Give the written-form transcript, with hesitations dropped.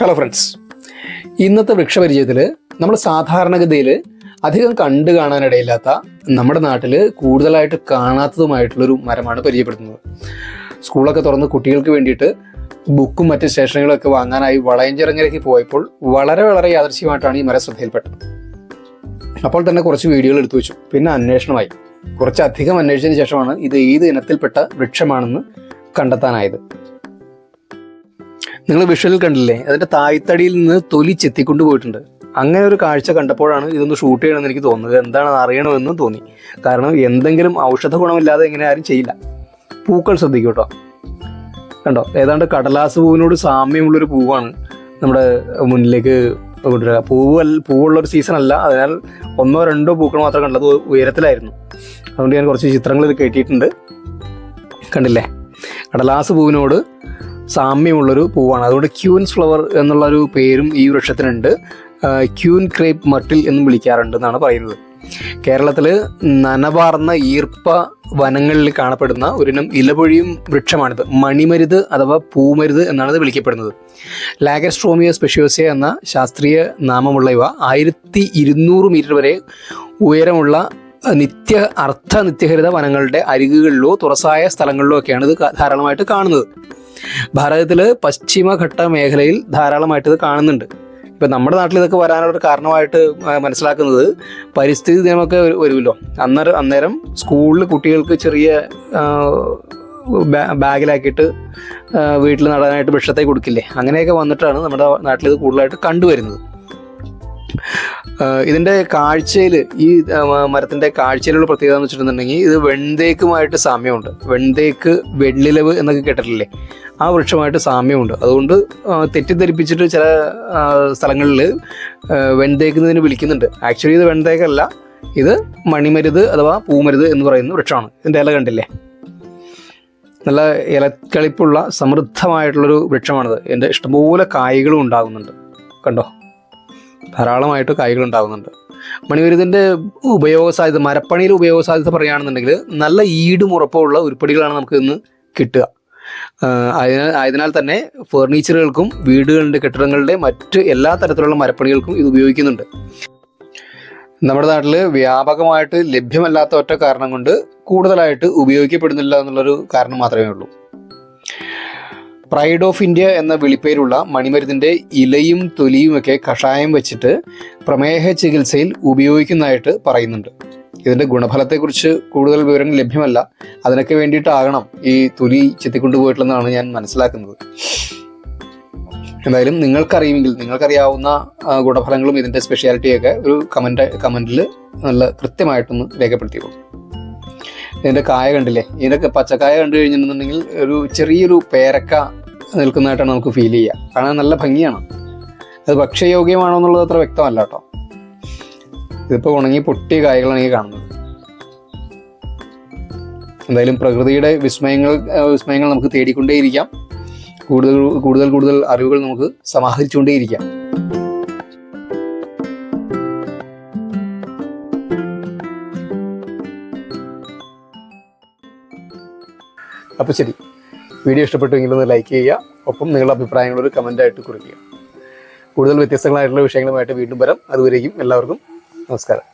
Hello friends, ഇന്നത്തെ വൃക്ഷപരിചയത്തിൽ നമ്മൾ സാധാരണഗതിയിൽ അധികം കണ്ടു കാണാനിടയില്ലാത്ത നമ്മുടെ നാട്ടിൽ കൂടുതലായിട്ട് കാണാത്തതുമായിട്ടുള്ളൊരു മരമാണ് പരിചയപ്പെടുത്തുന്നത്. സ്കൂളൊക്കെ തുറന്ന് കുട്ടികൾക്ക് വേണ്ടിയിട്ട് ബുക്കും മറ്റ് സ്റ്റേഷനുകളൊക്കെ വാങ്ങാനായി വളയഞ്ചിറങ്ങിലേക്ക് പോയപ്പോൾ വളരെ യാദൃശ്യമായിട്ടാണ് ഈ മരം ശ്രദ്ധയിൽപ്പെട്ടത്. അപ്പോൾ തന്നെ കുറച്ച് വീഡിയോകൾ എടുത്തു വെച്ചു. പിന്നെ അന്വേഷണമായി. കുറച്ചധികം അന്വേഷിച്ചതിന് ശേഷമാണ് ഇത് ഏത് ഇനത്തിൽപ്പെട്ട വൃക്ഷമാണെന്ന് കണ്ടെത്താനായത്. നിങ്ങൾ വിഷ്വലിൽ കണ്ടില്ലേ, അതിൻ്റെ തായ്തടിയിൽ നിന്ന് തൊലി ചെത്തിക്കൊണ്ട് പോയിട്ടുണ്ട്. അങ്ങനെ ഒരു കാഴ്ച കണ്ടപ്പോഴാണ് ഇതൊന്ന് ഷൂട്ട് ചെയ്യണമെന്ന് എനിക്ക് തോന്നുന്നത്. എന്താണെന്ന് അറിയണമെന്നും തോന്നി. കാരണം എന്തെങ്കിലും ഔഷധ ഗുണമില്ലാതെ ഇങ്ങനെ ആരും ചെയ്യില്ല. പൂക്കൾ ശ്രദ്ധിക്കും കേട്ടോ. കണ്ടോ, ഏതാണ്ട് കടലാസ് പൂവിനോട് സാമ്യമുള്ളൊരു പൂവാണ് നമ്മുടെ മുന്നിലേക്ക് കൊണ്ടുവരിക. പൂവുള്ളൊരു സീസൺ അല്ല, അതിനാൽ 1-2 പൂക്കൾ മാത്രം കണ്ടത് ഉയരത്തിലായിരുന്നു. അതുകൊണ്ട് ഞാൻ കുറച്ച് ചിത്രങ്ങൾ ഇത് കയറ്റിയിട്ടുണ്ട്. കണ്ടില്ലേ, കടലാസ് പൂവിനോട് സാമ്യമുള്ളൊരു പൂവാണ്. അതുകൊണ്ട് ക്യൂൻസ് ഫ്ലവർ എന്നുള്ളൊരു പേരും ഈ വൃക്ഷത്തിനുണ്ട്. ക്യൂൻ ക്രേപ്പ് മർട്ടിൽ എന്നും വിളിക്കാറുണ്ട് എന്നാണ് പറയുന്നത്. കേരളത്തിൽ നനവാർന്ന ഈർപ്പ വനങ്ങളിൽ കാണപ്പെടുന്ന ഒരിനം ഇലപൊഴിയും വൃക്ഷമാണിത്. മണിമരുത് അഥവാ പൂമരുത് എന്നാണ് ഇത് വിളിക്കപ്പെടുന്നത്. ലാഗസ്ട്രോമിയ സ്പെഷ്യോസിയ എന്ന ശാസ്ത്രീയ നാമമുള്ള ഇവ 1200 മീറ്റർ വരെ ഉയരമുള്ള നിത്യഹരിത വനങ്ങളുടെ അരികുകളിലോ തുറസായ സ്ഥലങ്ങളിലോ ഒക്കെയാണ് ഇത് ധാരാളമായിട്ട് കാണുന്നത്. ഭാരതത്തിൽ പശ്ചിമഘട്ട മേഖലയിൽ ധാരാളമായിട്ട് ഇത് കാണുന്നുണ്ട്. ഇപ്പം നമ്മുടെ നാട്ടിൽ ഇതൊക്കെ വരാനൊരു കാരണമായിട്ട് മനസ്സിലാക്കുന്നത് പരിസ്ഥിതി ദിനമൊക്കെ വരുമല്ലോ. അന്നേരം സ്കൂളിൽ കുട്ടികൾക്ക് ചെറിയ ബാഗിലാക്കിയിട്ട് വീട്ടിൽ നടാനായിട്ട് വൃക്ഷത്തെ കൊടുക്കില്ലേ, അങ്ങനെയൊക്കെ വന്നിട്ടാണ് നമ്മുടെ നാട്ടിൽ ഇത് കൂടുതലായിട്ട് കണ്ടുവരുന്നത്. ഇതിൻ്റെ കാഴ്ചയിൽ, ഈ മരത്തിൻ്റെ കാഴ്ചയിലുള്ള പ്രത്യേകത എന്ന് വെച്ചിട്ടുണ്ടെങ്കിൽ ഇത് വെൺതേക്കുമായിട്ട് സാമ്യമുണ്ട്. വെൺതേക്ക്, വെള്ളിലവ് എന്നൊക്കെ കേട്ടിട്ടില്ലേ, ആ വൃക്ഷമായിട്ട് സാമ്യമുണ്ട്. അതുകൊണ്ട് തെറ്റിദ്ധരിപ്പിച്ചിട്ട് ചില സ്ഥലങ്ങളിൽ വെൺതേക്കുന്നതിന് വിളിക്കുന്നുണ്ട്. ആക്ച്വലി ഇത് വെൺതേക്കല്ല, ഇത് മണിമരുത് അഥവാ പൂമരുത് എന്ന് പറയുന്ന വൃക്ഷമാണ്. ഇതിൻ്റെ ഇല കണ്ടില്ലേ, നല്ല ഇലക്കളിപ്പുള്ള സമൃദ്ധമായിട്ടുള്ളൊരു വൃക്ഷമാണിത്. ഇതിൻ്റെ ഇഷ്ടംപോലെ കായ്കളും ഉണ്ടാകുന്നുണ്ട്. കണ്ടോ, ധാരാളമായിട്ട് കായ്കൾ ഉണ്ടാകുന്നുണ്ട്. മണിമരുതിൻ്റെ ഉപയോഗ സാധ്യത, മരപ്പണിയിൽ ഉപയോഗ സാധ്യത പറയുകയാണെന്നുണ്ടെങ്കിൽ നല്ല ഈടും ഉറപ്പുള്ള ഉരുപ്പടികളാണ് നമുക്ക് ഇന്ന് കിട്ടുക. ആയതിനാൽ തന്നെ ഫർണിച്ചറുകൾക്കും വീടുകളുടെ കെട്ടിടങ്ങളുടെ മറ്റ് എല്ലാ തരത്തിലുള്ള മരപ്പണികൾക്കും ഇത് ഉപയോഗിക്കുന്നുണ്ട്. നമ്മുടെ നാട്ടിൽ വ്യാപകമായിട്ട് ലഭ്യമല്ലാത്ത ഒറ്റ കാരണം കൊണ്ട് കൂടുതലായിട്ട് ഉപയോഗിക്കപ്പെടുന്നില്ല എന്നുള്ളൊരു കാരണം മാത്രമേ ഉള്ളൂ. പ്രൈഡ് ഓഫ് ഇന്ത്യ എന്ന വിളിപ്പേരുള്ള മണിമരുന്നിൻ്റെ ഇലയും തൊലിയുമൊക്കെ കഷായം വെച്ചിട്ട് പ്രമേഹ ചികിത്സയിൽ ഉപയോഗിക്കുന്നതായിട്ട് പറയുന്നുണ്ട്. ഇതിൻ്റെ ഗുണഫലത്തെക്കുറിച്ച് കൂടുതൽ വിവരങ്ങൾ ലഭ്യമല്ല. അതിനൊക്കെ വേണ്ടിയിട്ടാകണം ഈ തൊലി ചെത്തിക്കൊണ്ടുപോയിട്ടുള്ളതെന്നാണ് ഞാൻ മനസ്സിലാക്കുന്നത്. എന്തായാലും നിങ്ങൾക്കറിയാവുന്ന ഗുണഫലങ്ങളും ഇതിൻ്റെ സ്പെഷ്യാലിറ്റിയൊക്കെ ഒരു കമൻറ്റിൽ നല്ല കൃത്യമായിട്ടൊന്ന് രേഖപ്പെടുത്തിയോളൂ. ഇതിൻ്റെ കായ കണ്ടില്ലേ, ഇതിൻ്റെ പച്ചക്കായ കണ്ടു കഴിഞ്ഞിട്ടുണ്ടെങ്കിൽ ഒരു ചെറിയൊരു പേരക്ക നിൽക്കുന്നതായിട്ടാണ് നമുക്ക് ഫീൽ ചെയ്യുക. കാണാൻ നല്ല ഭംഗിയാണ്. അത് ഭക്ഷ്യയോഗ്യമാണോ എന്നുള്ളത് അത്ര വ്യക്തമല്ല കേട്ടോ. ഇതിപ്പോൾ ഉണങ്ങി പൊട്ടിയ കായകളാണ് ഈ കാണുന്നത്. എന്തായാലും പ്രകൃതിയുടെ വിസ്മയങ്ങൾ നമുക്ക് തേടിക്കൊണ്ടേയിരിക്കാം. കൂടുതൽ അറിവുകൾ നമുക്ക് സമാഹരിച്ചുകൊണ്ടേയിരിക്കാം. അപ്പോൾ ശരി, വീഡിയോ ഇഷ്ടപ്പെട്ടുവെങ്കിൽ ഒന്ന് ലൈക്ക് ചെയ്യുക. ഒപ്പം നിങ്ങളുടെ അഭിപ്രായങ്ങളൊരു കമൻ്റായിട്ട് കുറിക്കുക. കൂടുതൽ വ്യത്യസ്തങ്ങളായിട്ടുള്ള വിഷയങ്ങളുമായിട്ട് വീണ്ടും വരാം. അതുവരേക്കും എല്ലാവർക്കും നമസ്കാരം.